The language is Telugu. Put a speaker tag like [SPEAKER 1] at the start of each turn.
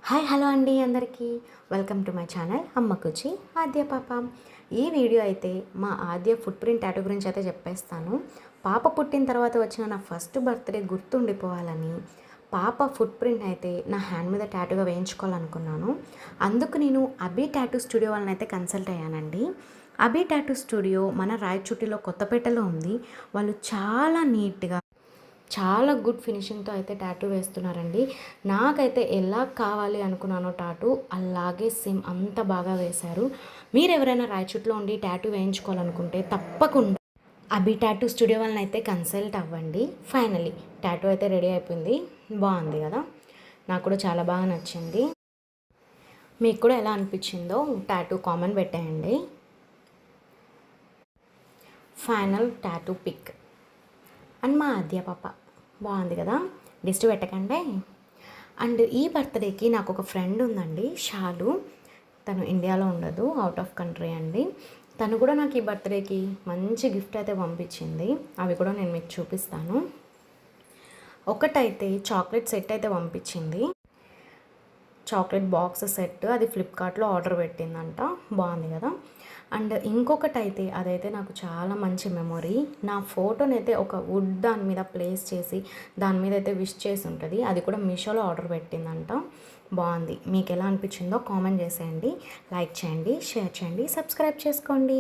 [SPEAKER 1] హలో అండి అందరికీ వెల్కమ్ టు మై ఛానల్ అమ్మకుచి ఆద్య పాప. ఈ వీడియో అయితే మా ఆద్య ఫుట్ ప్రింట్ టాటూ గురించి అయితే చెప్పేస్తాను. పాప పుట్టిన తర్వాత వచ్చిన నా ఫస్ట్ బర్త్డే గుర్తుండిపోవాలని పాప ఫుట్ ప్రింట్ అయితే నా హ్యాండ్ మీద టాటూగా వేయించుకోవాలనుకున్నాను. అందుకు నేను అభి టాటూ స్టూడియో వాళ్ళని అయితే కన్సల్ట్ అయ్యానండి. అభి టాటూ స్టూడియో మన రాయచోటిలో కొత్తపేటలో ఉంది. వాళ్ళు చాలా నీట్గా చాలా గుడ్ ఫినిషింగ్తో అయితే టాటూ వేస్తున్నారండి. నాకైతే ఎలా కావాలి అనుకున్నానో టాటూ అలాగే సేమ్ అంత బాగా వేశారు. మీరు ఎవరైనా రాయచూట్లో ఉండి టాటూ వేయించుకోవాలనుకుంటే తప్పకుండా అభి టాటూ స్టూడియో వాళ్ళని అయితే కన్సల్ట్ అవ్వండి. ఫైనలీ టాటూ అయితే రెడీ అయిపోయింది. బాగుంది కదా, నాకు కూడా చాలా బాగా నచ్చింది. మీకు కూడా ఎలా అనిపించిందో టాటూ కామెంట్ పెట్టేయండి. ఫైనల్ టాటూ పిక్ అండ్ మా ఆద్య పాప బాగుంది కదా, దిష్టి పెట్టకండి. అండ్ ఈ బర్త్డేకి నాకు ఒక ఫ్రెండ్ ఉందండి, షాలు. తను ఇండియాలో ఉండదు, అవుట్ ఆఫ్ కంట్రీ అండి. తను కూడా నాకు ఈ బర్త్డేకి మంచి గిఫ్ట్ అయితే పంపించింది. అవి కూడా నేను మీకు చూపిస్తాను. ఒకటైతే చాక్లెట్ సెట్ అయితే పంపించింది, చాక్లెట్ బాక్స్ సెట్. అది ఫ్లిప్కార్ట్లో ఆర్డర్ పెట్టిందంట. బాగుంది కదా. అండ్ ఇంకొకటి అయితే అదైతే నాకు చాలా మంచి మెమొరీ. నా ఫోటోనైతే ఒక వుడ్ దాని మీద ప్లేస్ చేసి దాని మీద అయితే విష్ చేసి ఉంటుంది. అది కూడా మీషోలో ఆర్డర్ పెట్టిందంట. బాగుంది. మీకు ఎలా అనిపించిందో కామెంట్ చేసేయండి, లైక్ చేయండి, షేర్ చేయండి, సబ్స్క్రైబ్ చేసుకోండి.